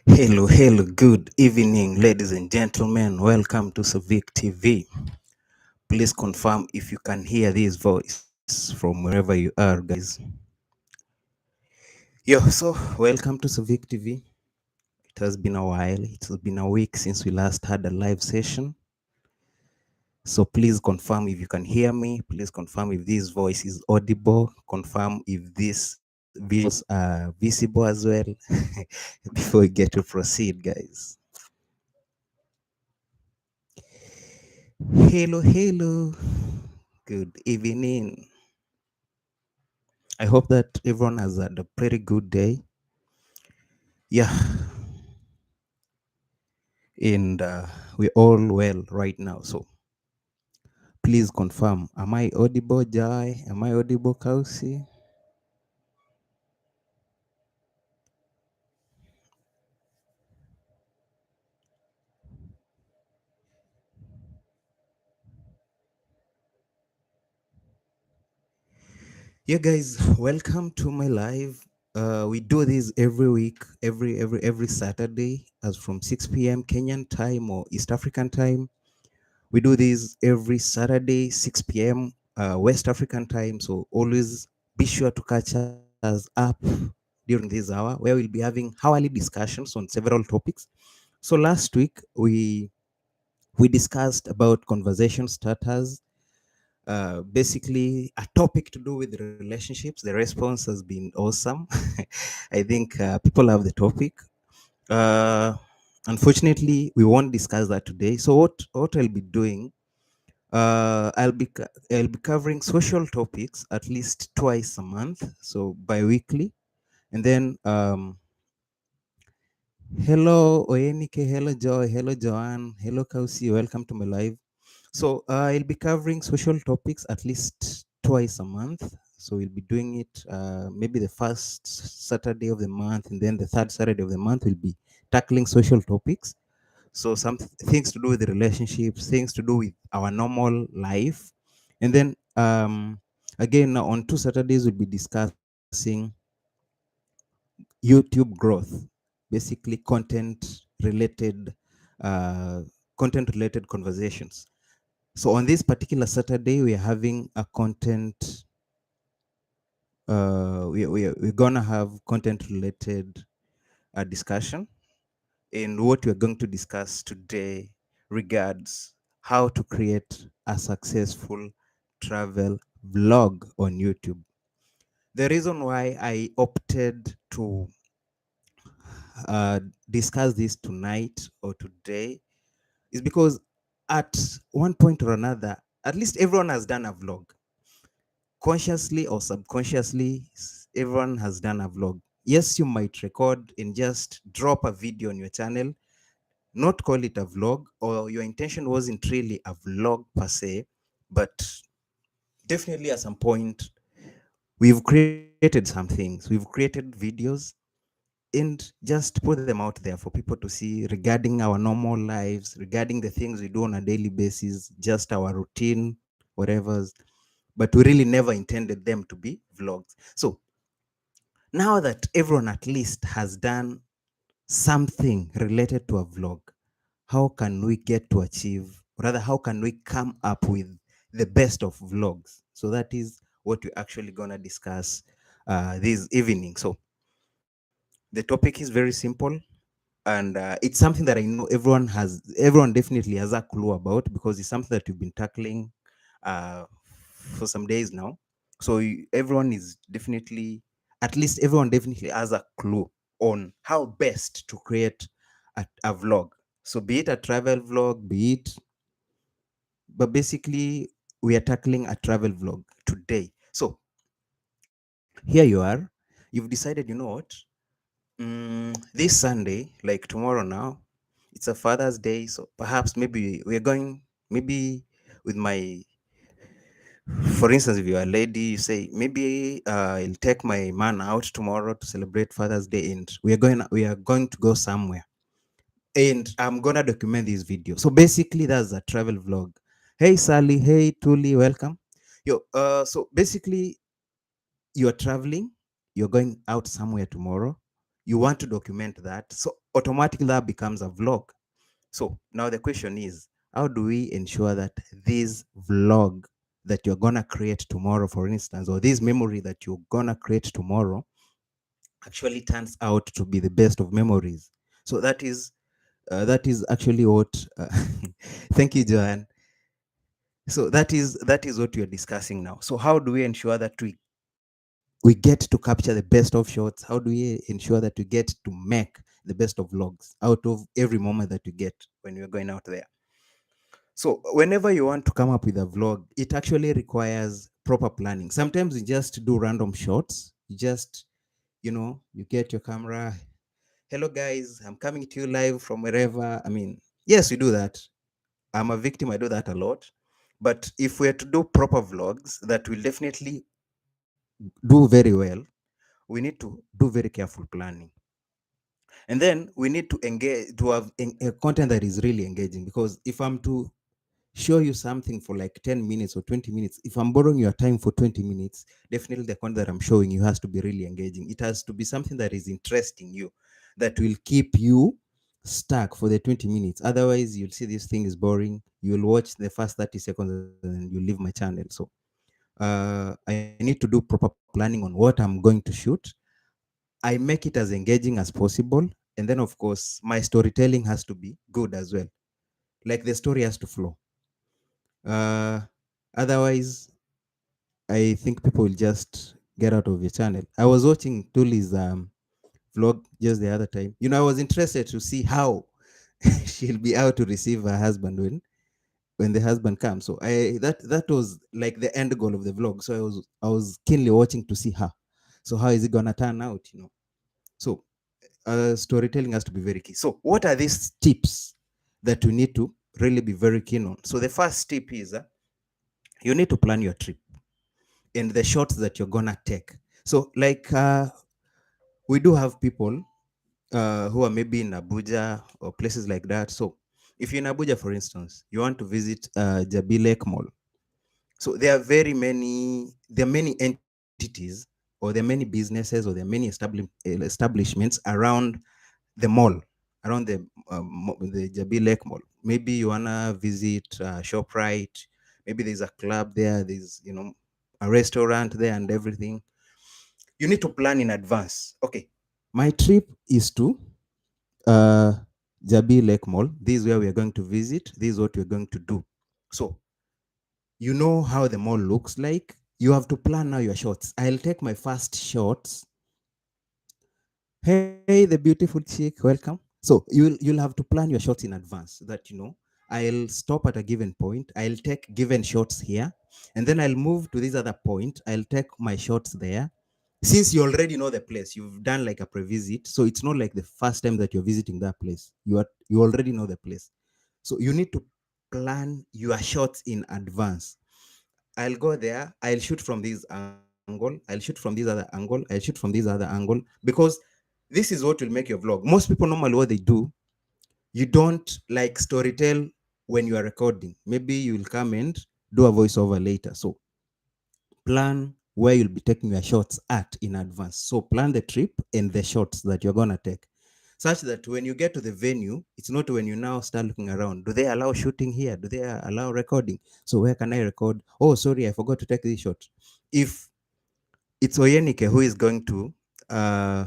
Hello, good evening, ladies and gentlemen. Welcome to Civic TV. Please confirm if you can hear this voice from wherever you are, guys. Welcome to Civic TV. It has been a while, it has been a week since we last had a live session. So please confirm if you can hear me. Please confirm if this voice is audible. Confirm if these visuals are visible as well before we get to proceed, guys. Hello. Good evening. I hope that everyone has had a pretty good day. Yeah, and we're all well right now. So please confirm. Am I audible, Jai? Am I audible, Kausi? Yeah, guys, welcome to my live. We do this every week, every Saturday, as from 6 p.m. Kenyan time or East African time. We do this every Saturday, 6 p.m. West African time. So always be sure to catch us up during this hour where we'll be having hourly discussions on several topics. So last week we discussed about conversation starters, basically a topic to do with relationships. The response has been awesome. I think people love the topic. Uh, Unfortunately, we won't discuss that today. So what I'll be doing, I'll be covering social topics at least twice a month, so bi-weekly, and then hello Oyenike, hello Joy, hello Joanne, hello Kausi, welcome to my live. So I'll be covering social topics at least twice a month. So we'll be doing it maybe the first Saturday of the month, and then the third Saturday of the month we'll be tackling social topics. So some things to do with the relationships, things to do with our normal life. And then again on 2 Saturdays we'll be discussing YouTube growth, basically uh, content related conversations. So on this particular Saturday, we are having a content. We're gonna have content related discussion, and what we're going to discuss today regards how to create a successful travel vlog on YouTube. The reason why I opted to uh, discuss this tonight or today is because at one point or another, at least everyone has done a vlog. Consciously or subconsciously, everyone has done a vlog. Yes, you might record and just drop a video on your channel, not call it a vlog, or your intention wasn't really a vlog per se, but definitely at some point, we've created some things. We've created videos and just put them out there for people to see regarding our normal lives, regarding the things we do on a daily basis, just our routine, whatever's. But we really never intended them to be vlogs. So now that everyone at least has done something related to a vlog, how can we get to achieve, rather, how can we come up with the best of vlogs? So that is what we're actually going to discuss this evening. So the topic is very simple, and it's something that I know everyone definitely has a clue about, because it's something that we've been tackling uh, for some days now. So everyone is definitely, at least everyone definitely has a clue on how best to create a vlog. So be it a travel vlog, but basically we are tackling a travel vlog today. So here you are. You've decided, you know what? This Sunday, like tomorrow now, it's a Father's Day. So perhaps maybe we're going, maybe with my, for instance, if you're a lady, you say, maybe I'll take my man out tomorrow to celebrate Father's Day, and we are going to go somewhere. And I'm gonna document this video. So basically, that's a travel vlog. Hey Sally, hey Tuli, welcome. So basically, you're traveling, you're going out somewhere tomorrow, you want to document that. So automatically that becomes a vlog. So now the question is, how do we ensure that this vlog that you're gonna create tomorrow, for instance, or this memory that you're gonna create tomorrow actually turns out to be the best of memories? So that is actually what thank you, Joanne. So that is what we are discussing now. So how do we ensure that we get to capture the best of shots? How do we ensure that we get to make the best of vlogs out of every moment that we get when we're going out there? So whenever you want to come up with a vlog, it actually requires proper planning. Sometimes you just do random shots. You just, you get your camera. Hello guys, I'm coming to you live from wherever. I mean, yes, we do that. I'm a victim. I do that a lot. But if we're to do proper vlogs that will definitely do very well, we need to do very careful planning. And then we need to engage, to have a content that is really engaging. Because if I'm to show you something for like 10 minutes or 20 minutes, if I'm borrowing your time for 20 minutes, definitely the content that I'm showing you has to be really engaging. It has to be something that is interesting you, that will keep you stuck for the 20 minutes. Otherwise, you'll see this thing is boring. You'll watch the first 30 seconds and you'll leave my channel. So I need to do proper planning on what I'm going to shoot. I make it as engaging as possible. And then, of course, my storytelling has to be good as well. Like the story has to flow. Uh, Otherwise, I think people will just get out of your channel. I was watching Tuli's vlog just the other time. I was interested to see how she'll be out to receive her husband when the husband comes. So that was like the end goal of the vlog. So I was keenly watching to see her. So how is it gonna turn out? So storytelling has to be very key. So what are these tips that we need to really be very keen on? So the first tip is you need to plan your trip and the shots that you're gonna take. So like we do have people who are maybe in Abuja or places like that. So if you're in Abuja, for instance, you want to visit Jabi Lake Mall. So there are many entities, or there are many businesses, or there are many establishments around the mall, around the Jabi Lake Mall. Maybe you wanna visit Shoprite. Maybe there's a club there. There's a restaurant there and everything. You need to plan in advance. Okay, my trip is to uh, Jabi Lake Mall. This is where we are going to visit. This is what we're going to do. So you know how the mall looks like. You have to plan now your shots. I'll take my first shots. Hey, the beautiful chick, welcome. So you'll have to plan your shots in advance. That I'll stop at a given point. I'll take given shots here, and then I'll move to this other point. I'll take my shots there. Since you already know the place, you've done like a pre-visit, so it's not like the first time that you're visiting that place. You already know the place, so you need to plan your shots in advance. I'll go there. I'll shoot from this angle. I'll shoot from this other angle. I'll shoot from this other angle, because this is what will make your vlog. Most people normally what they do, you don't like storytell when you are recording. Maybe you'll come and do a voiceover later. So plan where you'll be taking your shots at in advance. So plan the trip and the shots that you're gonna take, such that when you get to the venue, it's not when you now start looking around. Do they allow shooting here? Do they allow recording? So where can I record? Oh, sorry, I forgot to take this shot. If it's Oyenike who is going to uh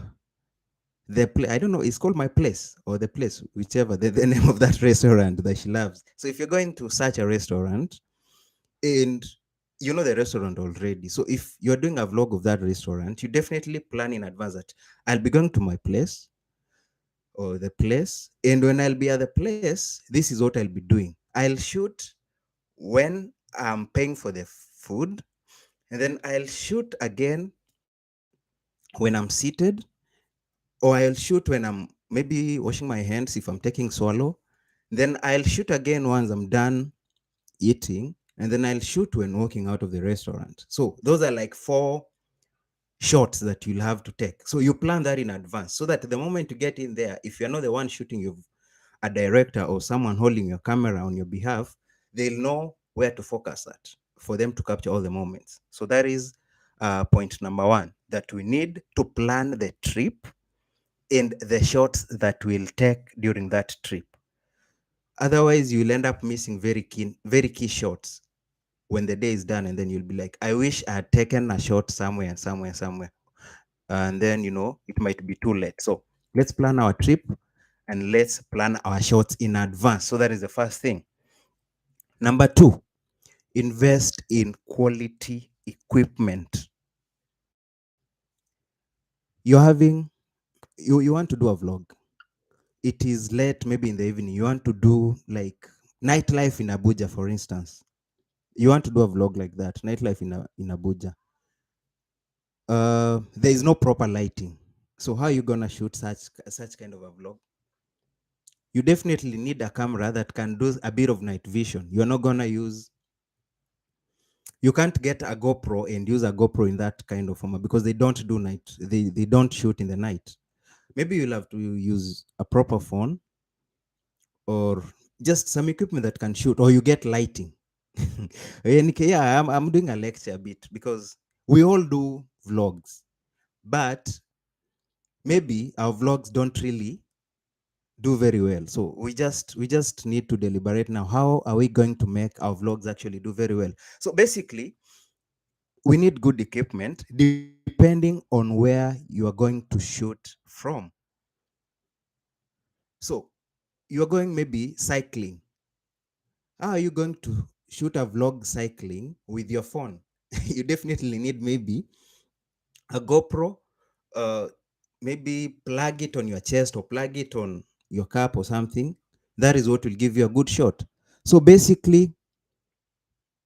I don't know, it's called My Place or The Place, whichever the name of that restaurant that she loves. So if you're going to such a restaurant and you know the restaurant already, so if you're doing a vlog of that restaurant, you definitely plan in advance that I'll be going to my place or the place, and when I'll be at the place, this is what I'll be doing. I'll shoot when I'm paying for the food, and then I'll shoot again when I'm seated, or I'll shoot when I'm maybe washing my hands if I'm taking swallow. Then I'll shoot again once I'm done eating, and then I'll shoot when walking out of the restaurant. So those are like 4 shots that you'll have to take. So you plan that in advance, so that the moment you get in there, if you're not the one shooting, you've a director or someone holding your camera on your behalf, they'll know where to focus at for them to capture all the moments. So that is point number one, that we need to plan the trip and the shots that we'll take during that trip. Otherwise, you'll end up missing very key shots when the day is done, and then you'll be like, I wish I had taken a shot somewhere and somewhere and somewhere. And then, it might be too late. So let's plan our trip and let's plan our shots in advance. So that is the first thing. Number two, invest in quality equipment. You're having, you want to do a vlog. It is late, maybe in the evening. You want to do like nightlife in Abuja, for instance. You want to do a vlog like that, nightlife in Abuja. There is no proper lighting. So how are you gonna shoot such kind of a vlog? You definitely need a camera that can do a bit of night vision. You're not gonna use. You can't get a GoPro and use a GoPro in that kind of format because they don't do night. They don't shoot in the night. Maybe you'll have to use a proper phone or just some equipment that can shoot, or you get lighting. Yeah, I'm doing a lecture a bit because we all do vlogs, but maybe our vlogs don't really do very well. So we just need to deliberate now. How are we going to make our vlogs actually do very well? So basically, we need good equipment depending on where you are going to shoot from. So you are going maybe cycling. How are you going to shoot a vlog cycling with your phone? You definitely need maybe a GoPro, uh, maybe plug it on your chest or plug it on your cap or something. That is what will give you a good shot. So basically,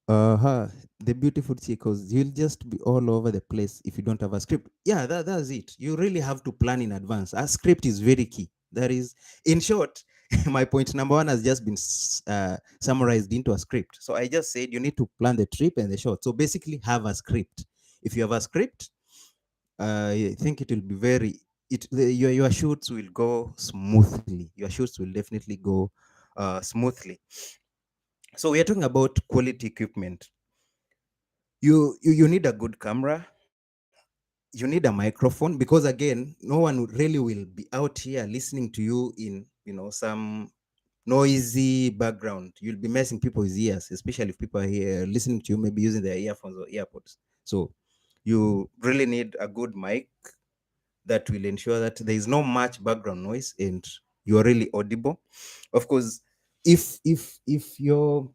uh-huh, the beautiful chicos, you'll just be all over the place if you don't have a script. Yeah, that's it. You really have to plan in advance. A script is very key. That is, in short, my point number one has just been summarized into a script. So I just said you need to plan the trip and the shot. So basically, have a script. If you have a script, I think it will be your shoots will go smoothly. Your shoots will definitely go smoothly. So we are talking about quality equipment. You need a good camera. You need a microphone because again, no one really will be out here listening to you in some noisy background. You'll be messing people's ears, especially if people are here listening to you, maybe using their earphones or earpods. So you really need a good mic that will ensure that there is no much background noise and you are really audible. Of course, if your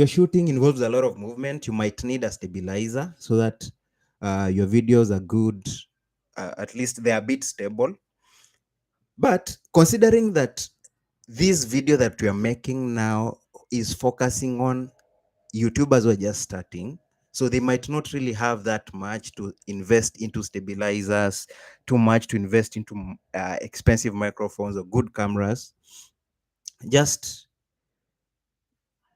shooting involves a lot of movement, you might need a stabilizer so that your videos are good, at least they are a bit stable. But considering that this video that we are making now is focusing on YouTubers who are just starting, so they might not really have that much to invest into stabilizers, too much to invest into expensive microphones or good cameras. Just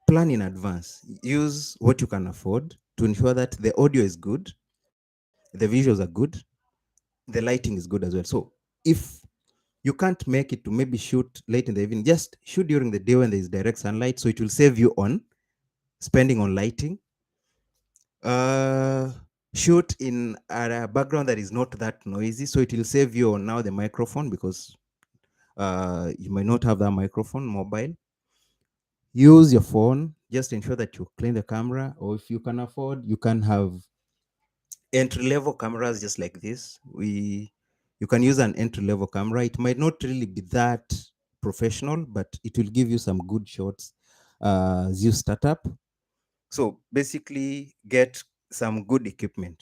plan in advance. Use what you can afford to ensure that the audio is good, the visuals are good, the lighting is good as well. So if you can't make it to maybe shoot late in the evening, just shoot during the day when there is direct sunlight. So it will save you on spending on lighting. Uh, Shoot in a background that is not that noisy. So it will save you on now the microphone because you might not have that microphone mobile. Use your phone. Just ensure that you clean the camera, or if you can afford, you can have entry level cameras just like this. You can use an entry level camera. It might not really be that professional, but it will give you some good shots as you start up. So basically, get some good equipment.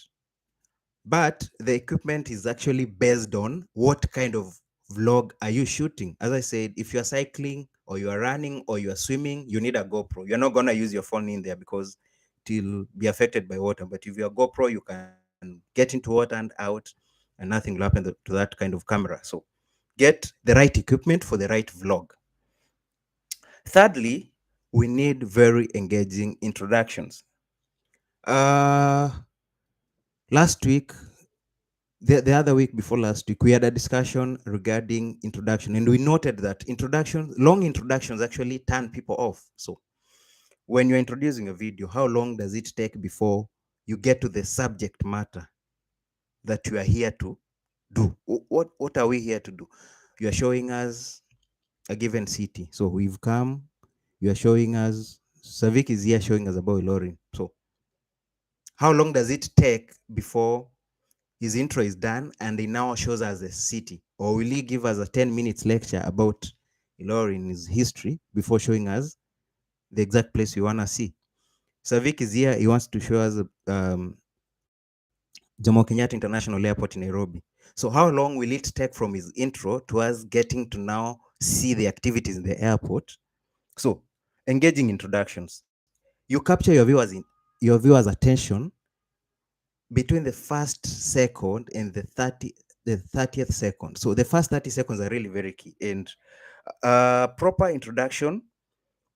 But the equipment is actually based on what kind of vlog are you shooting. As I said, if you're cycling or you are running or you are swimming, you need a GoPro. You're not going to use your phone in there because it will be affected by water. But if you're GoPro, you can get into water and out, and nothing will happen to that kind of camera. So get the right equipment for the right vlog. Thirdly, we need very engaging introductions. Uh, Last week, the other week before last week, we had a discussion regarding introduction, and we noted that long introductions actually turn people off. So when you're introducing a video, how long does it take before you get to the subject matter that you are here to do? What are we here to do? You are showing us a given city. So we've come, you are showing us, Savik is here showing us about Ilorin. So how long does it take before his intro is done and he now shows us the city? Or will he give us a 10 minutes lecture about Ilorin's history before showing us the exact place we want to see? Savik is here, he wants to show us Jomo Kenyatta International Airport in Nairobi. So how long will it take from his intro to us getting to now see the activities in the airport? So engaging introductions. You capture your viewers' attention between the first second and the 30th second. So the first 30 seconds are really very key. And proper introduction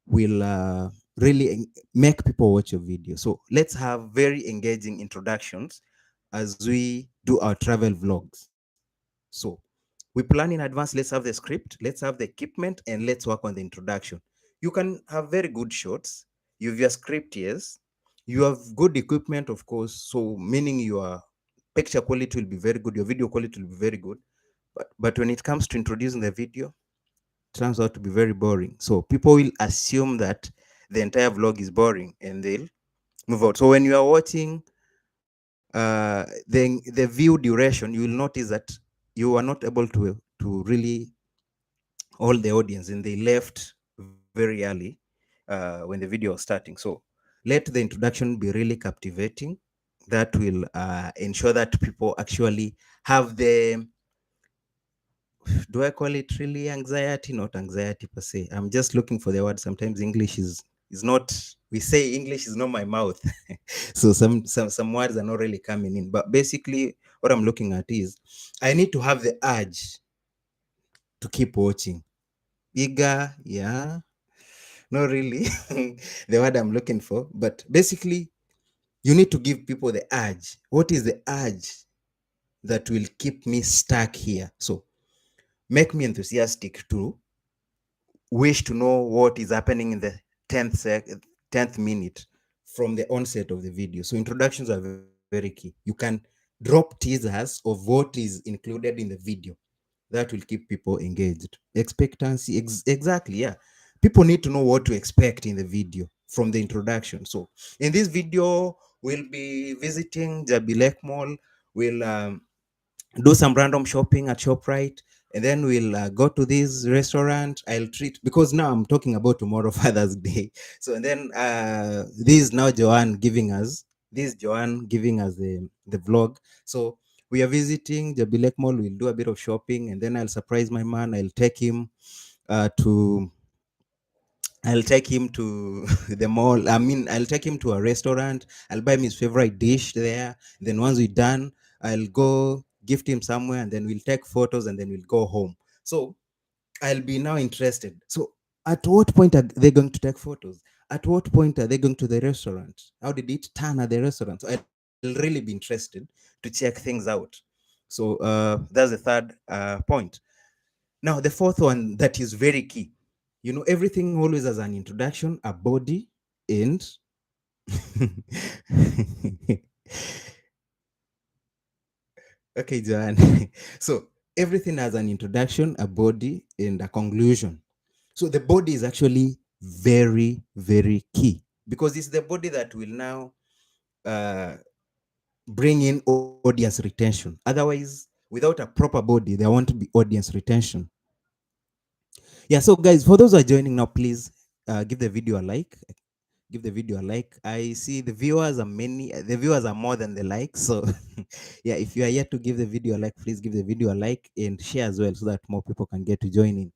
will really make people watch your video. So let's have very engaging introductions as we do our travel vlogs. So we plan in advance, let's have the script, let's have the equipment, and let's work on the introduction. You can have very good shots. You have your script, yes. You have good equipment, of course. So meaning your picture quality will be very good, your video quality will be very good. But when it comes to introducing the video, it turns out to be very boring. So people will assume that the entire vlog is boring and they'll move out. So when you are watching the view duration, you will notice that you are not able to really hold the audience, and they left very early when the video was starting. So let the introduction be really captivating. That will ensure that people actually have the, do I call it really anxiety? Not anxiety per se. I'm just looking for the word. Sometimes English is not, we say English is not my mouth. So some words are not really coming in. But basically what I'm looking at is I need to have the urge to keep watching. Eager, yeah. Not really the word I'm looking for, but basically you need to give people the urge. What is the urge that will keep me stuck here? So make me enthusiastic to wish to know what is happening in the 10th minute from the onset of the video. So introductions are very key. You can drop teasers of what is included in the video. That will keep people engaged. Expectancy, exactly, yeah. People need to know what to expect in the video from the introduction. So in this video, we'll be visiting Jabi Lake Mall. We'll do some random shopping at ShopRite, and then we'll go to this restaurant. I'll treat, because now I'm talking about tomorrow, Father's Day. So and then this is now Joanne giving us the vlog. So we are visiting Jabi Lake Mall. We'll do a bit of shopping, and then I'll surprise my man. To I'll take him to the mall. I mean, I'll take him to a restaurant. I'll buy him his favorite dish there. Then once we're done, I'll go gift him somewhere, and then we'll take photos, and then we'll go home. So I'll be now interested. So at what point are they going to take photos? At what point are they going to the restaurant? How did it turn at the restaurant? So I'll really be interested to check things out. So that's the third point. Now, the fourth one that is very key. You know, everything always has an introduction, a body, and okay, Joanne. So everything has an introduction, a body, and a conclusion. So the body is actually very, very key, because it's the body that will now uh, bring in audience retention. Otherwise, without a proper body, there won't be audience retention. Yeah, so guys, for those who are joining now, please give the video a like. Give the video a like. I see the viewers are many. The viewers are more than the likes. So yeah, if you are yet to give the video a like, please give the video a like and share as well, so that more people can get to join in.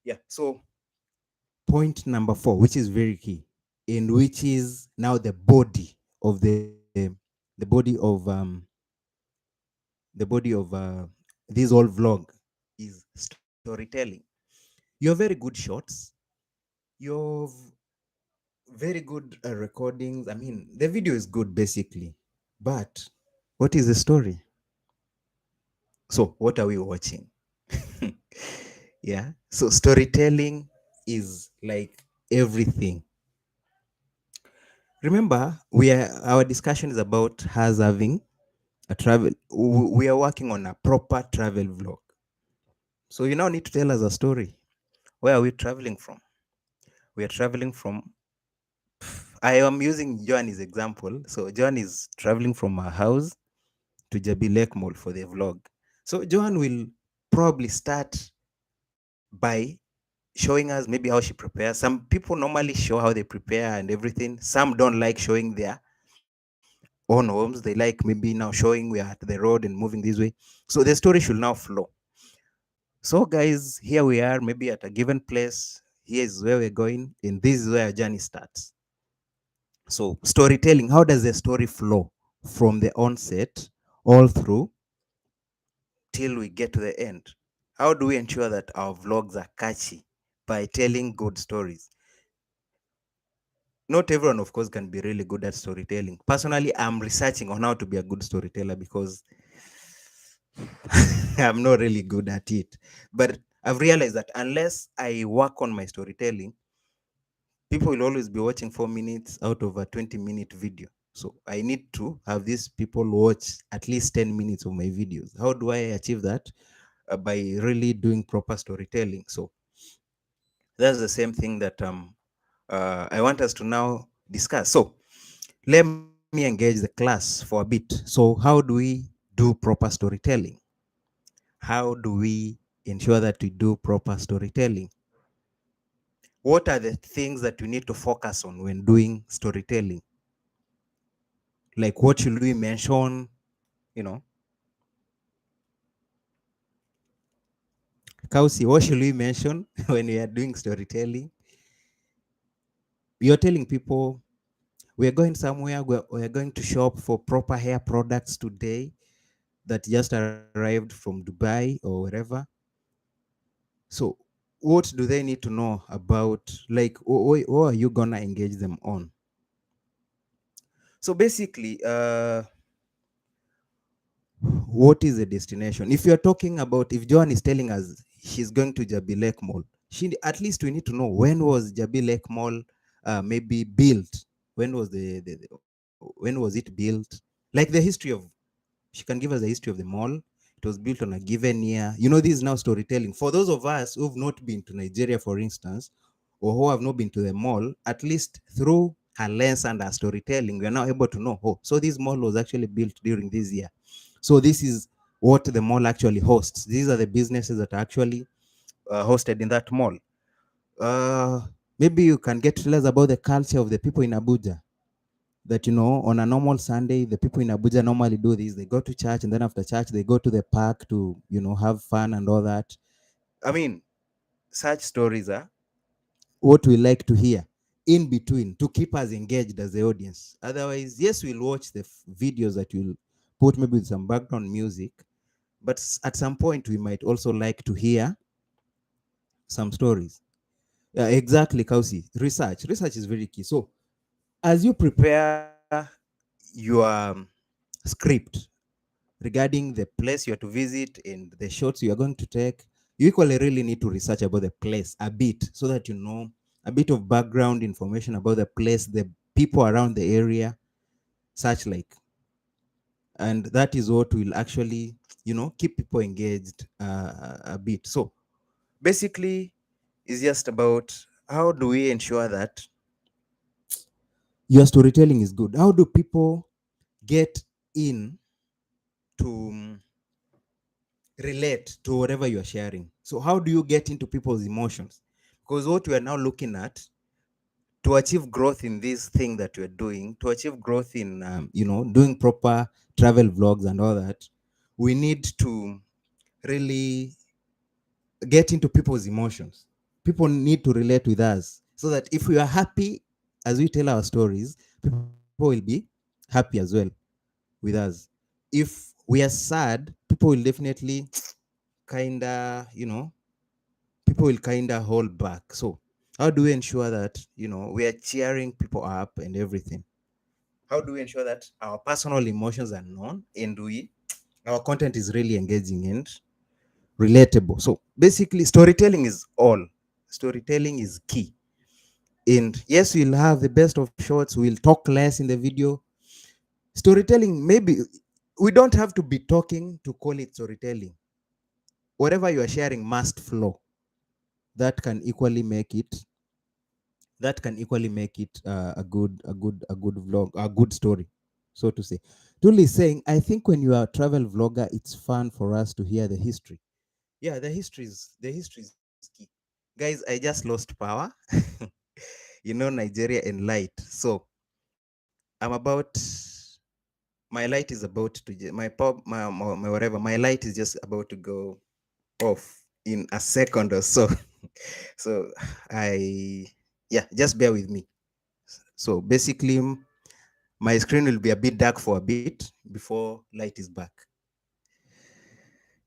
Yeah. So point number 4, which is very key, and which is now the body of the body of this whole vlog, is storytelling. You have very good shots. You have very good recordings. I mean, the video is good basically, but what is the story? So what are we watching? Yeah. So storytelling is like everything. Remember, our discussion is about us having a travel. We are working on a proper travel vlog. So you now need to tell us a story. Where are we traveling from? We are traveling from. I am using Joan as example. So Joan is traveling from her house to Jabi Lake Mall for the vlog. So Joan will probably start by showing us maybe how she prepares. Some people normally show how they prepare and everything. Some don't like showing their own homes. They like maybe now showing we are at the road and moving this way. So the story should now flow. So guys, here we are maybe at a given place. Here is where we're going, and this is where our journey starts. So storytelling, how does the story flow from the onset all through till we get to the end? How do we ensure that our vlogs are catchy by telling good stories? Not everyone, of course, can be really good at storytelling. Personally, I'm researching on how to be a good storyteller because I'm not really good at it. But I've realized that unless I work on my storytelling, people will always be watching 4 minutes out of a 20-minute video. So I need to have these people watch at least 10 minutes of my videos. How do I achieve that? By really doing proper storytelling. So that's the same thing that I want us to now discuss. So let me engage the class for a bit. So how do we do proper storytelling? How do we ensure that we do proper storytelling? What are the things that we need to focus on when doing storytelling? Like what should we mention? You know, Kausi, what should we mention when we are doing storytelling? You're telling people we're going somewhere, we're going to shop for proper hair products today that just arrived from Dubai or wherever. So what do they need to know about, like, what are you gonna engage them on? So basically, what is the destination? If you're talking about, if Joan is telling us she's going to Jabi Lake Mall, at least we need to know when was Jabi Lake Mall maybe built. When was when was it built? Like the history of, she can give us the history of the mall. It was built on a given year. You know, this is now storytelling. For those of us who've not been to Nigeria, for instance, or who have not been to the mall, at least through her lens and her storytelling, we are now able to know, oh, so this mall was actually built during this year. So this is what the mall actually hosts. These are the businesses that are actually hosted in that mall. Uh, Maybe you can get to tell us about the culture of the people in Abuja. That, you know, on a normal Sunday, the people in Abuja normally do this. They go to church, and then after church, they go to the park to, you know, have fun and all that. I mean, such stories are what we like to hear in between to keep us engaged as the audience. Otherwise, yes, we'll watch the videos that you'll put maybe with some background music, but at some point we might also like to hear some stories. Exactly, Kausi. Research is very key. So as you prepare your script regarding the place you are to visit and the shots you are going to take, you equally really need to research about the place a bit so that you know a bit of background information about the place, the people around the area, such like. And that is what will actually, you know, keep people engaged a bit. So basically, it's just about how do we ensure that your storytelling is good? How do people get in to relate to whatever you're sharing? So how do you get into people's emotions? Because what we are now looking at, to achieve growth in this thing that we're doing, to achieve growth in you know, doing proper travel vlogs and all that, we need to really get into people's emotions. People need to relate with us so that if we are happy as we tell our stories, people will be happy as well with us. If we are sad, people will definitely kinda, you know, people will kinda hold back. So how do we ensure that, you know, we are cheering people up and everything? How do we ensure that our personal emotions are known and our content is really engaging and relatable? So basically, storytelling is all. Storytelling is key. And yes, we'll have the best of shots. We'll talk less in the video. Storytelling, maybe we don't have to be talking to call it storytelling. Whatever you are sharing must flow. That can equally make it a good vlog, a good story, so to say. Tuli is saying, I think when you are a travel vlogger, it's fun for us to hear the history. Yeah, the history is key. Guys, I just lost power. Nigeria and light. So my light is about to my pop my whatever, my light is just about to go off in a second or so. So I yeah, just bear with me. So basically, my screen will be a bit dark for a bit before light is back.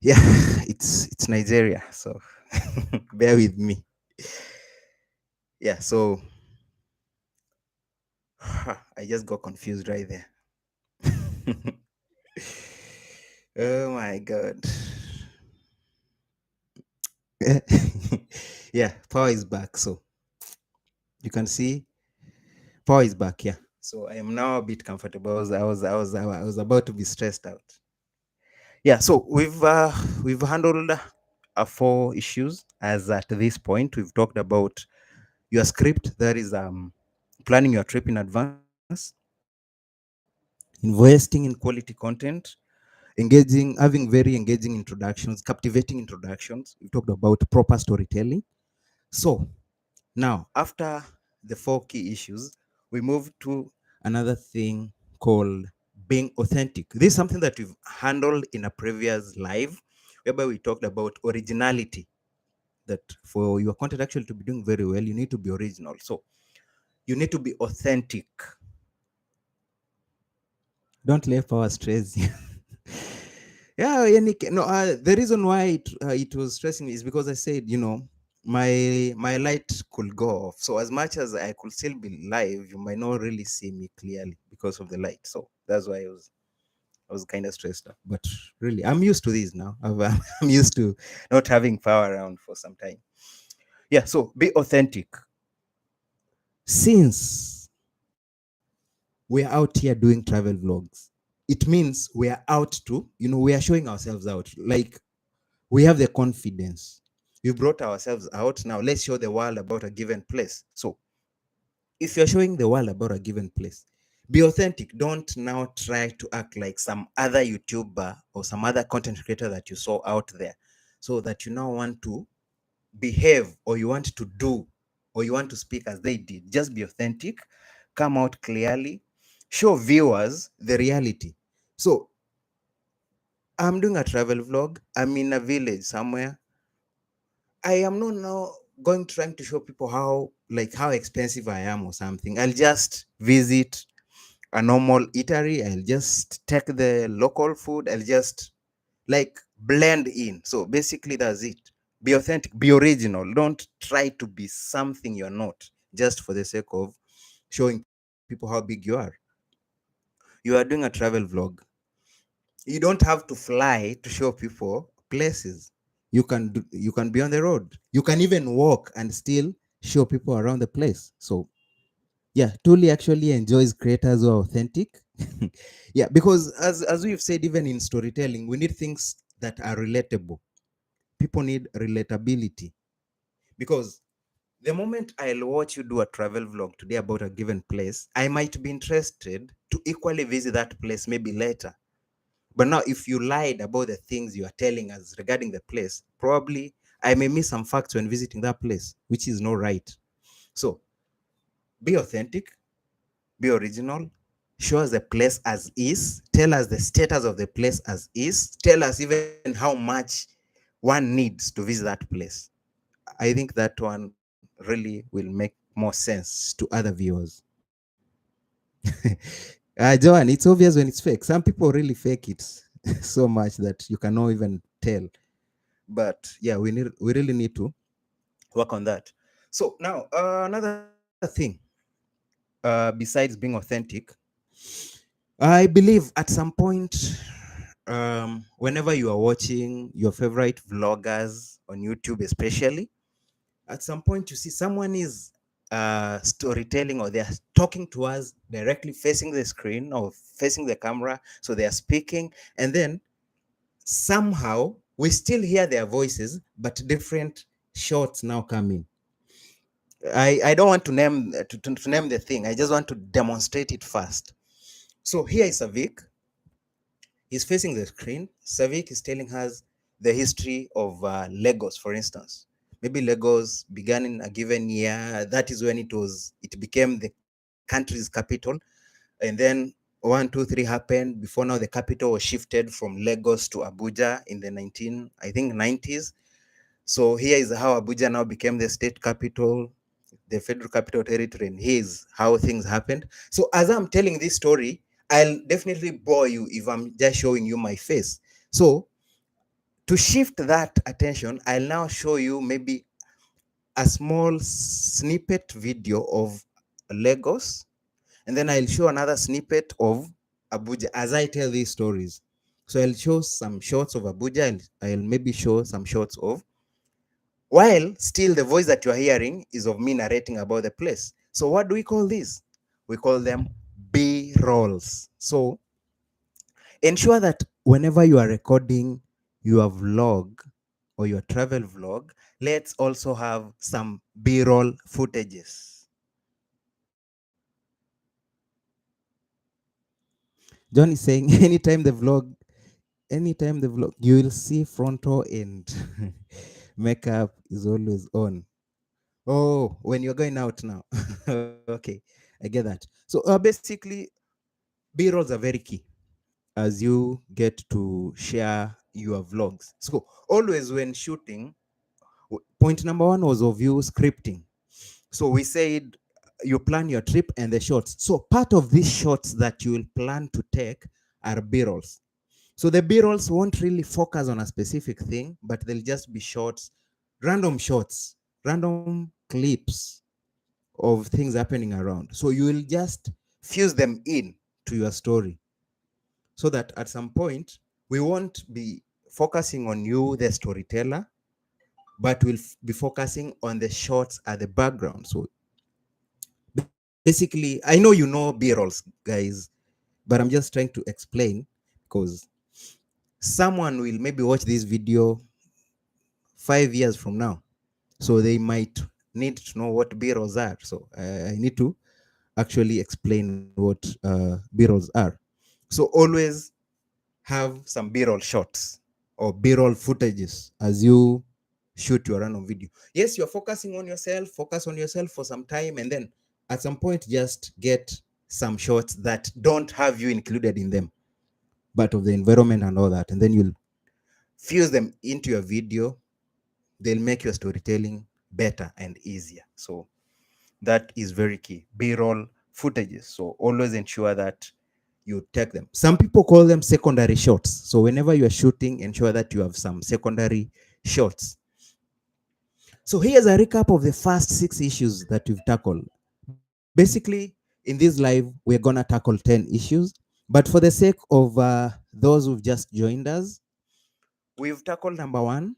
Yeah, it's Nigeria, so bear with me. Yeah, so I just got confused right there. Oh my god. Yeah, power is back. So you can see power is back. Yeah. So I am now a bit comfortable. I was about to be stressed out. Yeah. So we've handled 4 issues as at this point. We've talked about your script, that is planning your trip in advance, investing in quality content, having very engaging introductions, captivating introductions. We talked about proper storytelling. So now, after the 4 key issues, we move to another thing called being authentic. This is something that we've handled in a previous live, whereby we talked about originality. That for your content actually to be doing very well, you need to be original. So you need to be authentic. Don't let power stress you. Yeah, no. The reason why it was stressing me is because I said, my light could go off. So as much as I could still be live, you might not really see me clearly because of the light. So that's why I was kind of stressed out. But really, I'm used to this now. I'm used to not having power around for some time. Yeah. So be authentic. Since we're out here doing travel vlogs, it means we are out to, we are showing ourselves out. Like, we have the confidence. We brought ourselves out. Now let's show the world about a given place. So if you're showing the world about a given place, be authentic. Don't now try to act like some other YouTuber or some other content creator that you saw out there, so that you now want to behave, or you want to do, or you want to speak as they did. Just be authentic, come out clearly, show viewers the reality. So I'm doing a travel vlog. I'm in a village somewhere. I am not now going trying to show people how expensive I am or something. I'll just visit a normal eatery. I'll just take the local food. I'll just like blend in. So basically that's it. Be authentic, be original. Don't try to be something you're not just for the sake of showing people how big you are. You are doing a travel vlog. You don't have to fly to show people places. You can be on the road. You can even walk and still show people around the place. So yeah, Tuli actually enjoys creators who are authentic. Yeah, because as we've said, even in storytelling, we need things that are relatable. People need relatability, because the moment I'll watch you do a travel vlog today about a given place, I might be interested to equally visit that place maybe later. But now, if you lied about the things you are telling us regarding the place, probably I may miss some facts when visiting that place, which is not right. So be authentic, be original, show us the place as is, tell us the status of the place as is, tell us even how much one needs to visit that place. I think that one really will make more sense to other viewers. Joan, it's obvious when it's fake. Some people really fake it so much that you cannot even tell. But yeah, we really need to work on that. So now, another thing, besides being authentic, I believe at some point, whenever you are watching your favorite vloggers on YouTube, especially, at some point you see someone is storytelling, or they are talking to us directly facing the screen or facing the camera. So they are speaking, and then somehow we still hear their voices, but different shots now come in. I don't want to name to name the thing. I just want to demonstrate it first. So here is Savik. He's facing the screen. Savik is telling us the history of Lagos, for instance. Maybe Lagos began in a given year. That is when it became the country's capital. And then 1, 2, 3 happened. Before now, the capital was shifted from Lagos to Abuja in the 90s. So here is how Abuja now became the state capital, the federal capital territory, and here's how things happened. So as I'm telling this story, I'll definitely bore you if I'm just showing you my face. So to shift that attention, I'll now show you maybe a small snippet video of Lagos, and then I'll show another snippet of Abuja as I tell these stories. So I'll show some shots of Abuja, and I'll maybe show some shots of, while still the voice that you're hearing is of me narrating about the place. So what do we call these? We call them B-rolls. So ensure that whenever you are recording your vlog or your travel vlog, let's also have some B-roll footages. John is saying anytime the vlog, you will see frontal and makeup is always on. Oh, when you're going out now. Okay, I get that. So basically, B-rolls are very key as you get to share your vlogs. So always when shooting, point number one was of you scripting. So we said you plan your trip and the shots. So part of these shots that you will plan to take are B-rolls. So the B-rolls won't really focus on a specific thing, but they'll just be shots, random clips of things happening around. So you will just fuse them in to your story, so that at some point we won't be focusing on you, the storyteller, but we'll be focusing on the shots at the background. So basically, I know you know B-rolls, guys, but I'm just trying to explain, because someone will maybe watch this video 5 years from now, so they might need to know what B-rolls are. So I need to actually explain what B-rolls are. So always have some B-roll shots or B-roll footages as you shoot your random video. Yes, you're focusing on yourself, focus on yourself for some time, and then at some point just get some shots that don't have you included in them, but of the environment and all that, and then you'll fuse them into your video. They'll make your storytelling better and easier. So that is very key. B-roll footages. So always ensure that you take them. Some people call them secondary shots. So whenever you are shooting, ensure that you have some secondary shots. So here's a recap of the first 6 issues that we've tackled. Basically, in this live, we're gonna tackle 10 issues. But for the sake of those who've just joined us, we've tackled number 1.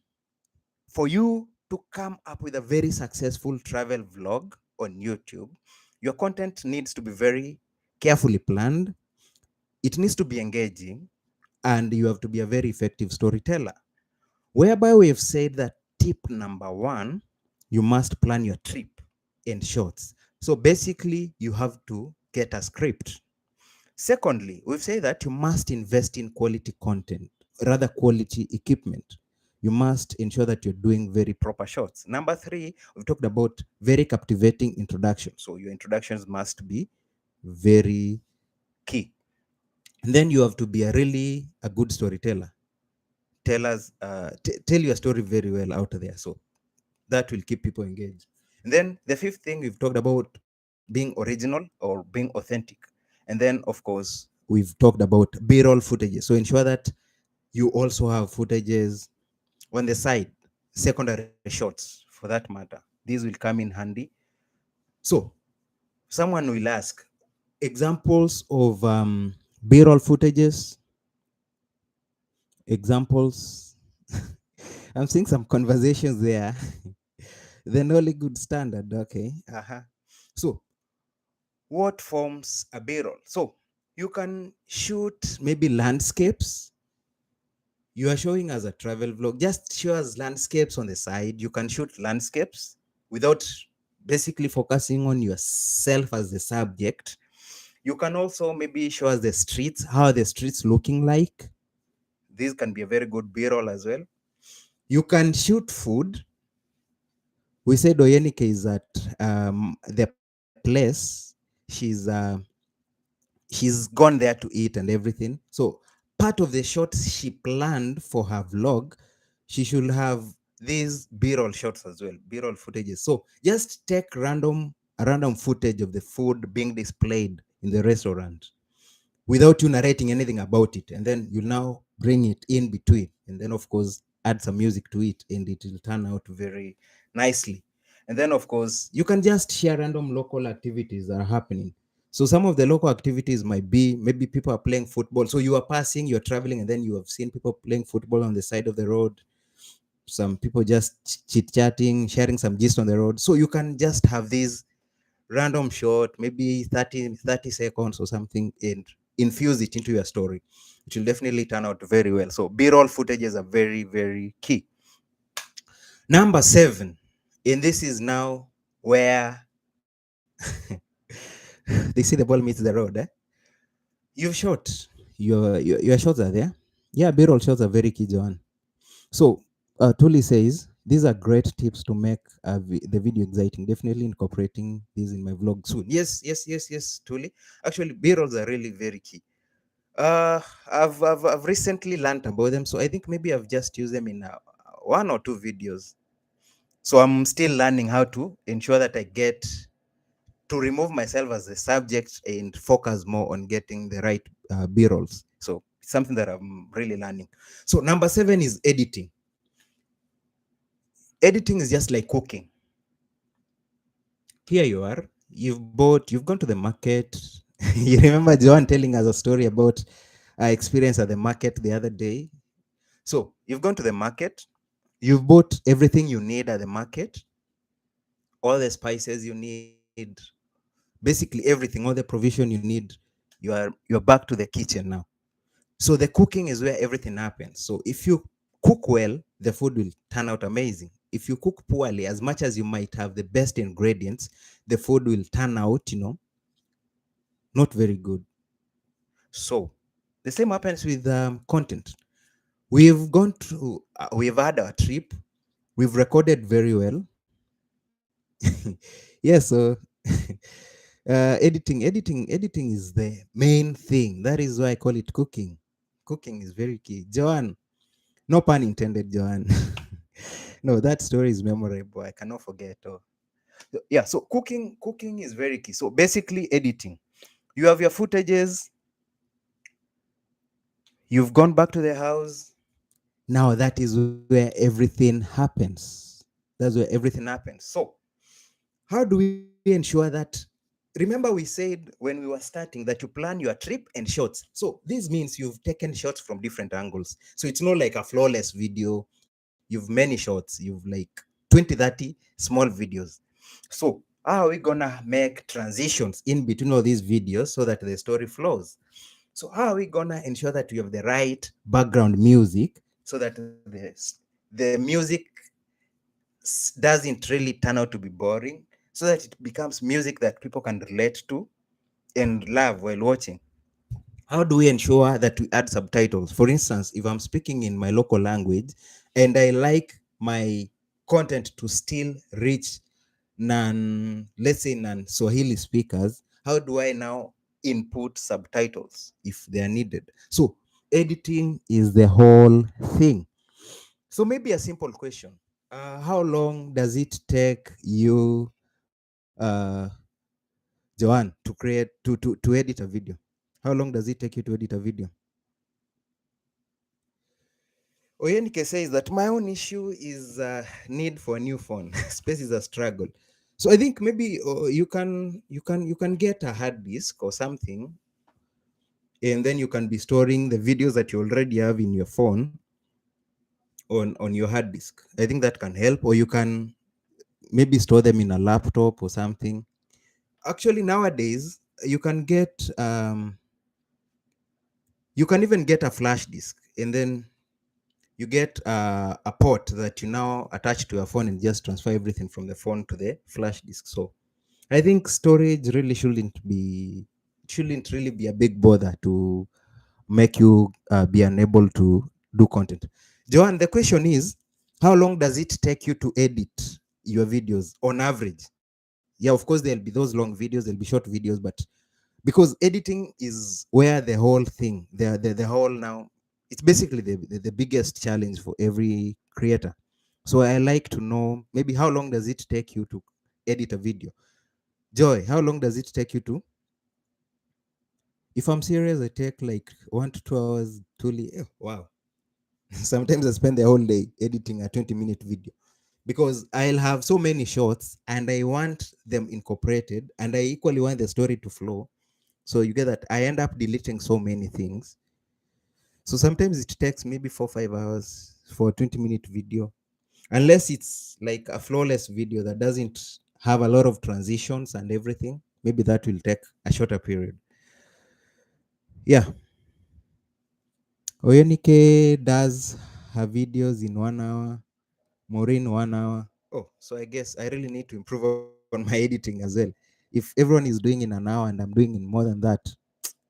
For you to come up with a very successful travel vlog on YouTube, your content needs to be very carefully planned. It needs to be engaging, and you have to be a very effective storyteller. Whereby we have said that tip number 1, you must plan your trip in shorts. So basically, you have to get a script. Secondly, we've said that you must invest in quality content, rather quality equipment. You must ensure that you're doing very proper shots. Number 3, we've talked about very captivating introduction. So your introductions must be very key. And then you have to be a good storyteller. Tell your story very well out there. So that will keep people engaged. And then the 5th thing, we've talked about being original or being authentic. And then, of course, we've talked about B-roll footages. So ensure that you also have footages on the side, secondary shots for that matter. These will come in handy. So someone will ask, examples of B-roll footages, examples. I'm seeing some conversations there. The Nollywood standard, okay. Uh-huh. So what forms a b-roll? So you can shoot maybe landscapes. You are showing us a travel vlog, just show us landscapes on the side. You can shoot landscapes without basically focusing on yourself as the subject. You can also maybe show us the streets, how are the streets looking like. This can be a very good b-roll as well. You can shoot food. We said Oyenike is at the place. She's gone there to eat and everything. So part of the shots she planned for her vlog, she should have these b-roll shots as well, b-roll footages. So just take random footage of the food being displayed in the restaurant without you narrating anything about it, and then you now bring it in between, and then of course add some music to it, and it will turn out very nicely. And then of course you can just share random local activities that are happening. So some of the local activities might be maybe people are playing football, so you are passing, you're traveling, and then you have seen people playing football on the side of the road, some people just chit chatting, sharing some gist on the road. So you can just have these random shot, maybe 30 seconds or something, and infuse it into your story. It will definitely turn out very well. So b-roll footages are very, very key. Number 7, and this is now where they see the ball meets the road. You've shot, your shots are there. Yeah, b-roll shots are very key, Joan. So Tuli says these are great tips to make the video exciting. Definitely incorporating these in my vlog soon. Yes, yes, yes, yes, Tuli. Actually, b-rolls are really very key. I've recently learned about them, so I think maybe I've just used them in 1 or 2 videos. So I'm still learning how to ensure that I get to remove myself as a subject and focus more on getting the right b-rolls. So it's something that I'm really learning. So number 7 is editing. Editing is just like cooking. Here you are, you've gone to the market. You remember Joan telling us a story about experience at the market the other day. So you've gone to the market, you've bought everything you need at the market, all the spices you need, basically everything, all the provision you need. You're back to the kitchen now. So the cooking is where everything happens. So if you cook well, the food will turn out amazing. If you cook poorly, as much as you might have the best ingredients, the food will turn out, not very good. So the same happens with content. We've had our trip, we've recorded very well. Yeah, so editing is the main thing. That is why I call it cooking. Cooking is very key. Joanne, no pun intended, Joanne. No, that story is memorable. I cannot forget. Oh. Yeah, so cooking is very key. So basically editing. You have your footages, you've gone back to the house. Now that is where everything happens. That's where everything happens. So how do we ensure that? Remember, we said when we were starting that you plan your trip and shots. So this means you've taken shots from different angles. So it's not like a flawless video. You've many shots. You've like 20, 30 small videos. So how are we gonna make transitions in between all these videos so that the story flows? So how are we gonna ensure that we have the right background music so that the music doesn't really turn out to be boring, so that it becomes music that people can relate to and love while watching? How do we ensure that we add subtitles? For instance, if I'm speaking in my local language and I like my content to still reach let's say non Swahili speakers, how do I now input subtitles if they are needed? So editing is the whole thing. So maybe a simple question. How long does it take you, Joanne, to create to edit a video? How long does it take you to edit a video? Oyenike says that my own issue is need for a new phone. Space is a struggle. So I think maybe you can get a hard disk or something, and then you can be storing the videos that you already have in your phone on your hard disk. I think that can help, or you can maybe store them in a laptop or something. Actually, nowadays you can even get a flash disk, and then you get a port that you now attach to your phone and just transfer everything from the phone to the flash disk. So I think storage really shouldn't really be a big bother to make you be unable to do content. Joanne, the question is, how long does it take you to edit your videos on average? Yeah, of course there'll be those long videos, there'll be short videos, but because editing is where the whole thing, the whole now, it's basically the biggest challenge for every creator. So I like to know, maybe how long does it take you to edit a video? Joy, how long does it take you to? If I'm serious, I take like 1 to 2 hours to wow. Sometimes I spend the whole day editing a 20-minute video because I'll have so many shots and I want them incorporated and I equally want the story to flow. So you get that I end up deleting so many things. So sometimes it takes maybe 4 or 5 hours for a 20-minute video, unless it's like a flawless video that doesn't have a lot of transitions and everything. Maybe that will take a shorter period. Yeah. Oyenike does her videos in 1 hour. Maureen 1 hour. Oh, so I guess I really need to improve on my editing as well. If everyone is doing in an hour and I'm doing in more than that,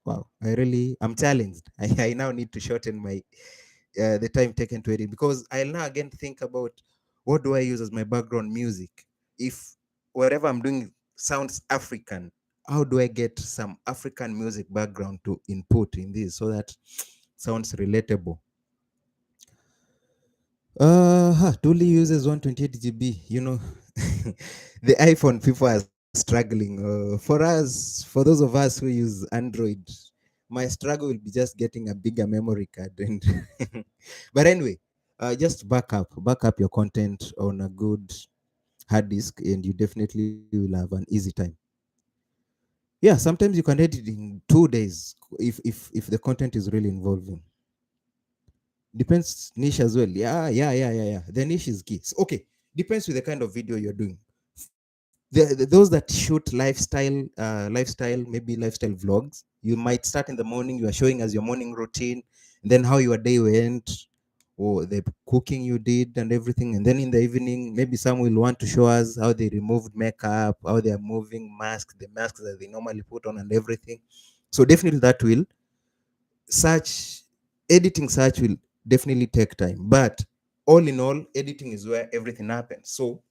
wow, I'm challenged. I now need to shorten my the time taken to edit, because I'll now again think about what do I use as my background music. If whatever I'm doing sounds African, how do I get some African music background to input in this so that sounds relatable? Tuli uses 128 GB. The iPhone people are struggling. For those of us who use Android, my struggle will be just getting a bigger memory card. And but anyway, just back up your content on a good hard disk, and you definitely will have an easy time. Yeah, sometimes you can edit in 2 days if the content is really involving. Depends niche as well. Yeah. The niche is key. So, okay, depends with the kind of video you're doing. Those that shoot lifestyle, maybe lifestyle vlogs, you might start in the morning. You are showing as your morning routine, and then how your day went, or the cooking you did and everything. And then in the evening, maybe some will want to show us how they removed makeup, how they are moving masks, the masks that they normally put on and everything. So definitely that will search editing search will definitely take time, but all in all, editing is where everything happens. So